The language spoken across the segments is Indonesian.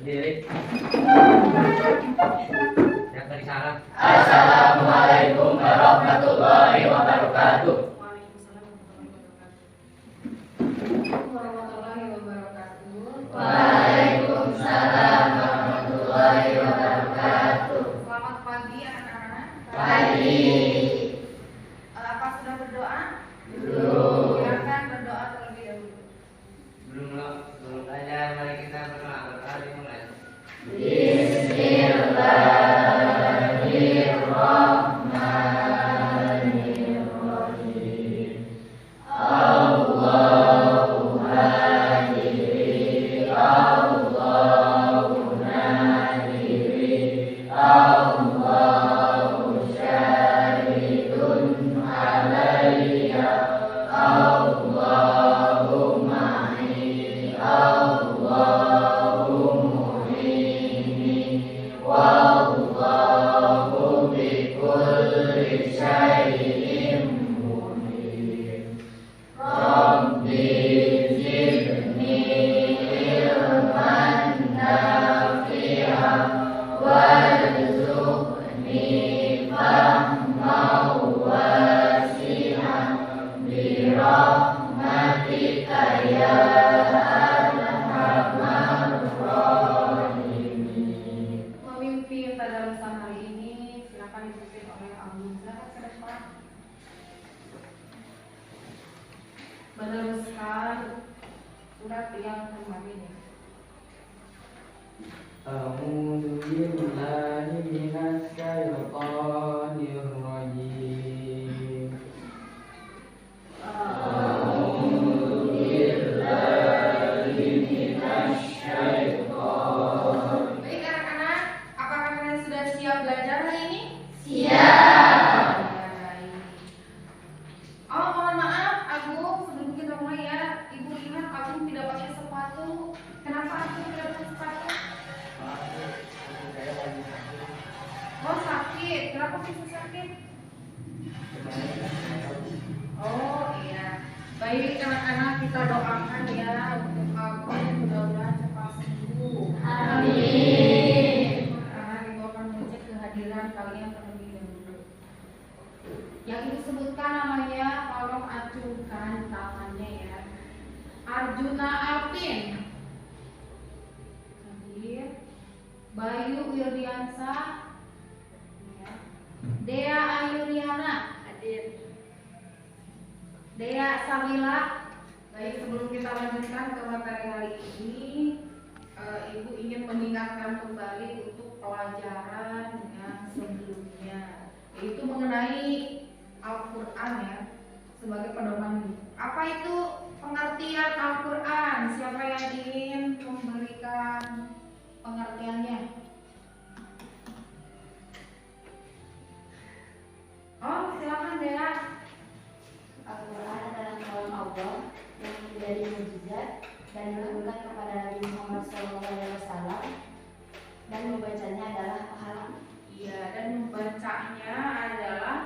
Lirik. Yang tadi salah. Assalamualaikum warahmatullahi wabarakatuh. Warahmatullahi wabarakatuh. Waalaikumsalam warahmatullahi wabarakatuh. Selamat pagi anak-anak. Pagi. Apa sudah berdoa? Belum. Silakan berdoa terlebih dahulu. Belum belajar, mari kita berdoa. Mulai. Bismillahirrahmanirrahim. Allahu hadiri, Allahu nadiri, Allahu syahidun alayya, Allahu ma'i, Allahu mu'ini, wallahu bikulli syai'in muhim. Rabbi zidni ilman nafi'an warzuqni fahman wasi'an birahmatika ya arhamar rahimin. Memimpin tadarusan hari ini silakan dipimpin oleh Abu. Silakan ke depan. Meneruskan surat yang kemarin ya. A'udzu billahi minasy syaithanir rajim. A'udzu billahi minasy syaitonir. Baik anak-anak, apakah kalian sudah siap belajar hari ini? Siap. Baik. Oh, mohon maaf, Agung, sebelum kita mulai ya, Ibu lihat Agung tidak pakai sepatu. Kenapa Agung tidak pakai sepatu? Oh, sakit. Kenapa bisa sakit? Oh, iya. Baik anak-anak, kita doakan ya untuk Agung mudah-mudahan cepat sembuh. Amin. Karena Ibu akan mengecek kehadiran kalian terlebih dahulu. Yang disebutkan namanya, tolong acungkan tangannya ya. Arjuna Alvin hadir. Bayu Wirdiansah ya. Dea Ayuriana hadir. Dea Samila. Baik, sebelum kita lanjutkan ke materi hari ini, Ibu ingin mengingatkan kembali untuk pelajaran yang sebelumnya, yaitu mengenai Al-Quran ya, sebagai pedoman hidup. Apa itu pengertian Al-Quran? Siapa yang ingin memberikan pengertiannya? Oh, silakan Dea. Al-Quran adalah kalam Allah yang menjadi mukjizat dan diturunkan kepada Nabi Muhammad SAW, dan membacanya adalah pahala. Iya, dan membacanya adalah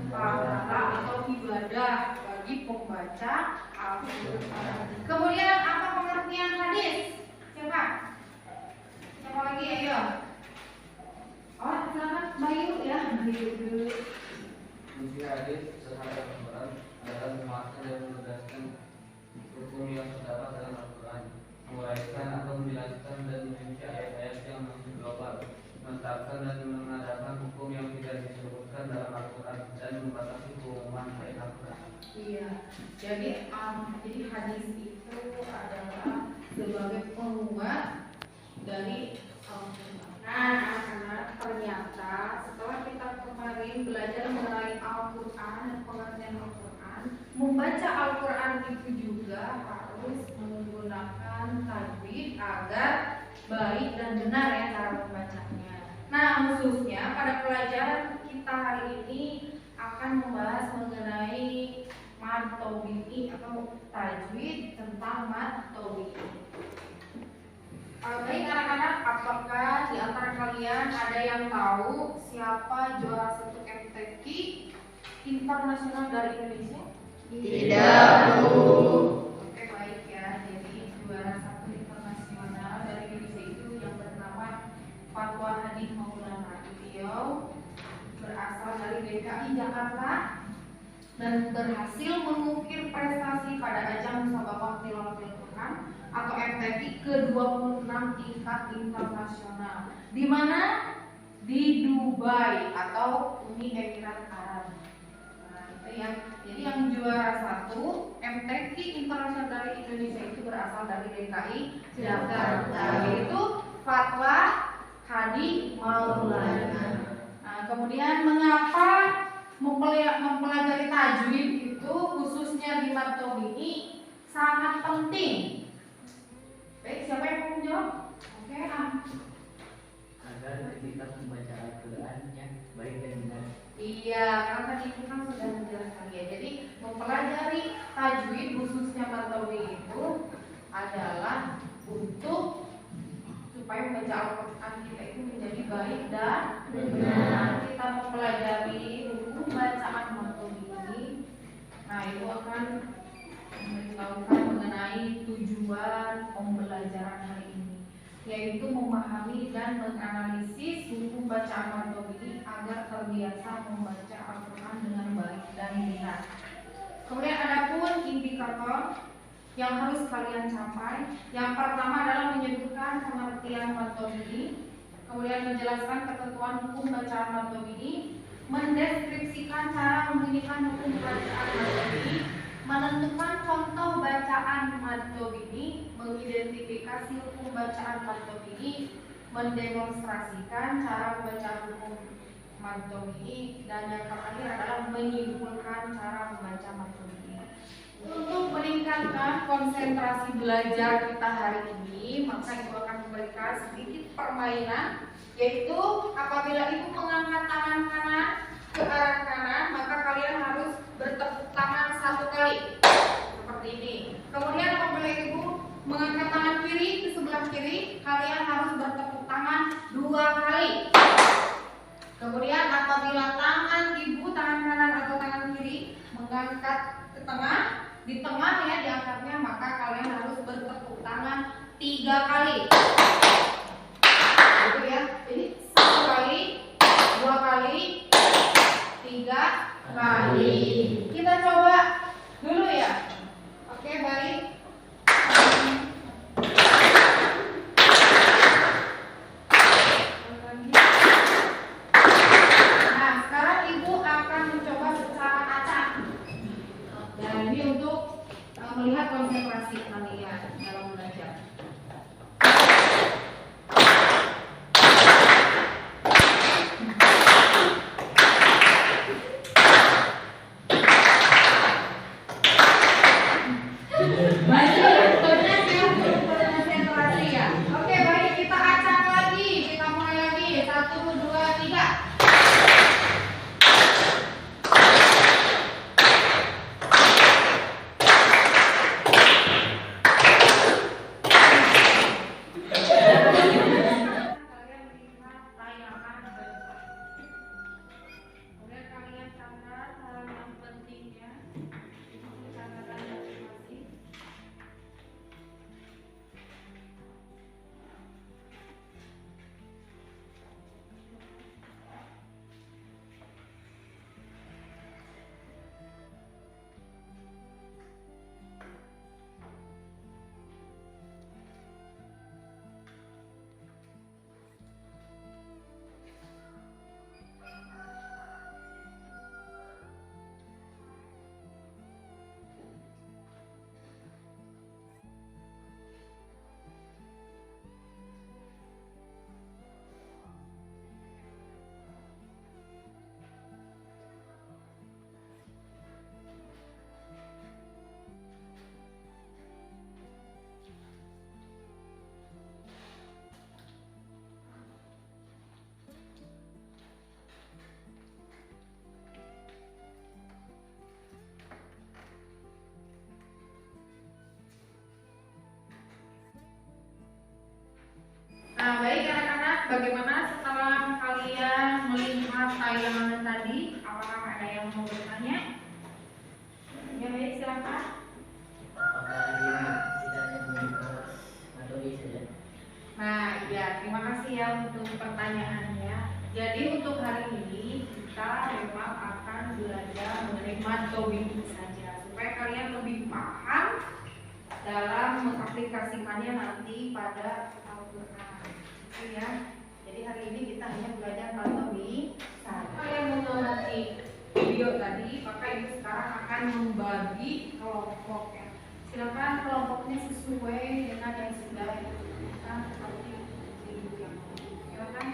pahala atau ibadah bagi pembaca Al-Quran. Kemudian apa pengertian hadis? Siapa? Siapa lagi? Ayo. Oh, silakan Bayu ya. Bayu dulu. Fungsi hadis terhadap Al-Quran adalah memuatkan dan menegaskan hukum yang terdapat dalam Al-Quran, menguraikan atau menjelaskan dan merinci ayat-ayat yang masih global, menetapkan dan mengadakan hukum yang tidak disebutkan dalam Al-Quran, dan membatasi keumuman ayat Al-Quran. Iya. Jadi hadis itu adalah sebagai penguat dari Al-Quran. Nah, anak-anak, ternyata setelah kita kemarin belajar mengenai Al-Quran dan pengertian Al-Quran, membaca Al-Quran itu juga harus menggunakan tajwid agar baik dan benar ya cara membacanya. Nah, khususnya pada pelajaran kita hari ini akan membahas mengenai mad tabi'i atau tajwid tentang mad tabi'i. Baik anak-anak, apakah di antara kalian ada yang tahu siapa juara satu MTQ internasional dari Indonesia? Tidak, Bu. Oke, baik ya. Jadi juara satu internasional dari Indonesia itu yang DKI Jakarta dan berhasil mengukir prestasi pada ajang Musabaqah Tilawatil Quran atau MTQ ke-26 tingkat internasional. Di mana? Di Dubai atau Uni Emirat Arab. Nah, itu yang jadi yang juara 1 MTQ internasional dari Indonesia itu berasal dari DKI Jakarta, yaitu Fatwa Hadi Maulana. Nah, kemudian mengapa mempelajari tajwid itu khususnya di mad ini sangat penting? Baik, siapa yang mau menjawab? Oke, Agar kita membaca Al-Quran yang baik dan benar. Iya, karena tadi itu kan sudah menjelaskan ya. Jadi mempelajari tajwid khususnya mad itu adalah untuk supaya membaca Al-Quran kita itu menjadi baik dan benar. Kita mempelajari hukum bacaan mad ini. Nah, itu akan memberitahukan mengenai tujuan pembelajaran hari ini, yaitu memahami dan menganalisis hukum bacaan mad ini agar terbiasa membaca Al-Quran dengan baik dan benar. Kemudian ada pun indikator yang harus kalian capai. Yang pertama adalah menyebutkan pengertian mad ini, kemudian menjelaskan ketentuan hukum bacaan mad ini, mendeskripsikan cara membunyikan hukum bacaan mad ini, menentukan contoh bacaan mad ini, mengidentifikasi hukum bacaan mad ini, mendemonstrasikan cara membaca hukum mad ini, dan yang terakhir adalah menyimpulkan cara membaca mad ini. Untuk meningkatkan konsentrasi belajar kita hari ini, maka ibu akan memberikan sedikit permainan, yaitu apabila ibu mengangkat tangan kanan ke arah kanan, maka kalian harus bertepuk tangan 1 kali seperti ini. Kemudian apabila ibu mengangkat tangan kiri ke sebelah kiri, kalian harus bertepuk tangan 2 kali. Kemudian apabila tangan ibu, tangan kanan atau tangan kiri mengangkat ke tengah, di tengah ya diangkatnya, maka kalian harus bertepuk tangan 3 kali. Gitu ya. Jadi 1 kali, 2 kali, 3 kali. Kita coba dulu ya. Oke, baik. Nah, sekarang ibu akan mencoba secara acak. Dan ini untuk melihat konsentrasi kalian dalam belajar. Konsentrasi ya. Oke, baik, kita acak lagi. Kita mulai lagi. 1, 2, 3. Kalian lihat tayangan bentuk. Kemudian kalian catat hal yang pentingnya. Catatan masing-masing. Nah, baik anak-anak, bagaimana setelah kalian melihat tayangan tadi? Apakah ada yang mau bertanya? Ya, baik, silakan. Apakah ini tidak hanya membahas materi saja? Nah, ya, terima kasih ya untuk pertanyaannya. Jadi untuk hari ini kita memang belajar mengenai matobik saja supaya kalian lebih paham dalam mengaplikasikannya nanti pada Al-Quran. Gitu ya. Jadi hari ini kita hanya belajar matobik saja. Kalian mengerti video tadi, maka ibu sekarang akan membagi kelompok ya. Silakan kelompoknya sesuai dengan yang sudah kita seperti video yang lalu. Silakan.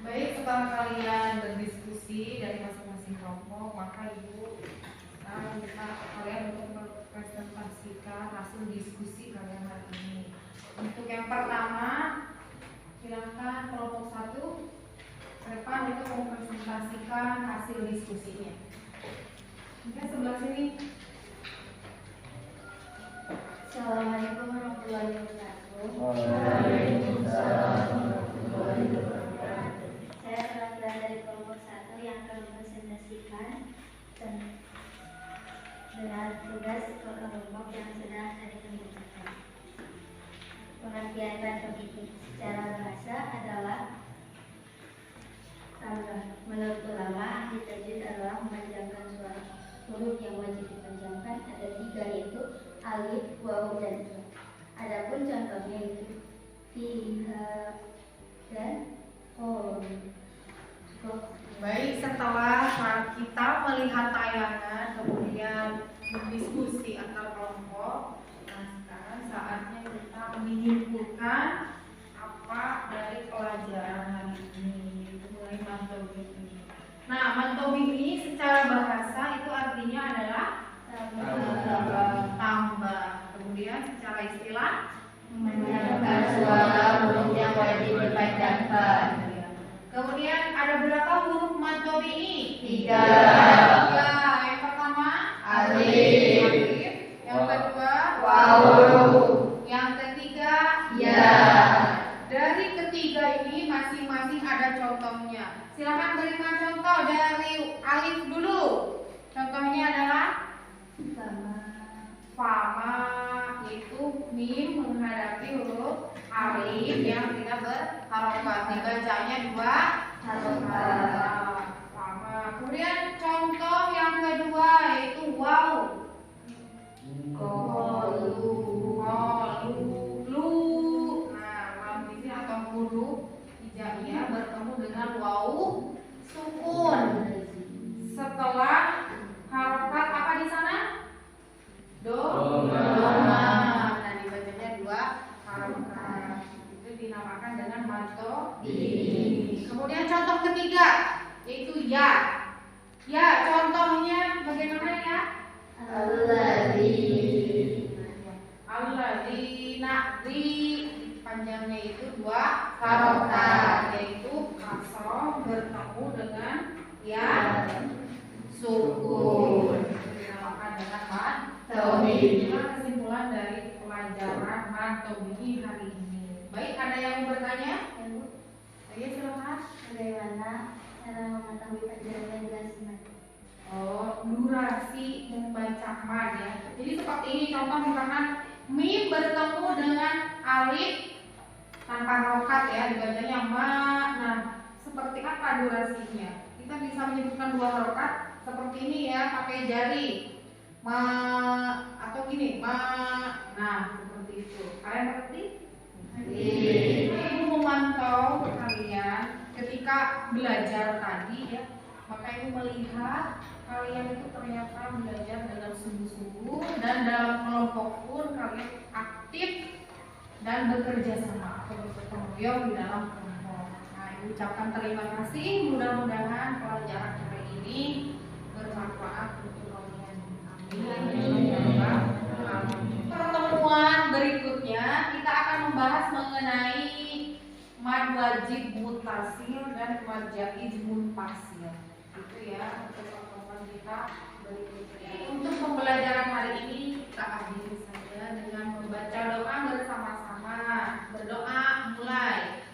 Baik, setelah kalian berdiskusi dari masing-masing kelompok, maka ibu sekarang minta kalian untuk mempresentasikan hasil diskusi kalian hari ini. Untuk yang pertama, silakan kelompok 1 Repan untuk mempresentasikan hasil diskusinya. Mungkin sebelah sini. Assalamualaikum warahmatullahi wabarakatuh. Waalaikumsalam warahmatullahi wabarakatuh. Saya perwakilan dari kelompok 1 yang akan mempresentasikan dengan tugas kelompok yang sedang saya kerjakan. Pengertian matobik secara bahasa adalah tambah. Menurut ulama, ahli tajwid adalah memanjangkan suara huruf yang wajib dipanjangkan ada 3, yaitu alif, waw, dan ta. Adapun contohnya itu fiha dan qom. Baik, setelah kita melihat tayangan kemudian berdiskusi antar kelompok, nah sekarang saatnya kita menyimpulkan apa dari pelajaran hari ini mengenai matobik ini. Nah, matobik ini secara bahasa itu artinya adalah tambah. Kemudian secara istilah Menyatakan suara huruf yang wajib dipanjangkan. Kemudian ada berapa huruf matobik ini? 3. Yang pertama Alif. Yang kedua Waw. Yang ketiga Ya. Dari ketiga ini masing-masing ada contohnya. Silakan berikan contoh dari alif dulu. Contohnya adalah fama, yaitu mim menghadapi huruf alif yang tidak berharokat. Dibacanya 2 harokat. Fama. Kemudian contoh yang kedua yaitu waw. Lu. Nah, lam di sini atau huruf hijaiyah bertemu dengan waw sukun. Setelah harokat apa di sana? Doma. Nah, dibacanya 2 harokat. Itu dinamakan dengan matobik. Kemudian contoh ketiga yaitu ya. Ya, contohnya bagaimana ya? Alladzina, ri panjangnya itu 2 harokat, yaitu kasroh bertemu dengan ya sukun. Dinamakan dengan matobik. Inilah kesimpulan dari pelajaran matobik hari ini. Baik, ada yang mau bertanya? Ayo silakan. Bagaimana cara mengetahui pelajaran yang jelas? Oh, durasi membaca mad ya. Jadi seperti ini contoh misalkan mim bertemu dengan alif tanpa harokat ya, dibacanya ma. Nah, seperti apa durasinya? Kita bisa menyebutkan 2 harokat seperti ini ya, pakai jari. Ma atau gini, ma. Nah, seperti itu. Kalian ngerti? Ibu memantau kalian ketika belajar tadi ya, maka Ibu melihat kalian itu ternyata belajar dengan sungguh-sungguh dan dalam kelompok pun kalian aktif dan bekerja sama atau bergotong royong di dalam kelompok. Nah, Ibu ucapkan terima kasih. Mudah-mudahan pelajaran hari ini bermanfaat untuk kalian. Amin. Pertemuan berikutnya kita akan membahas mengenai mad wajib mutasil dan mad jaiz munfasil. Itu ya untuk pertemuan kita berikutnya. Untuk pembelajaran hari ini kita akhiri saja dengan membaca doa bersama-sama. Berdoa mulai.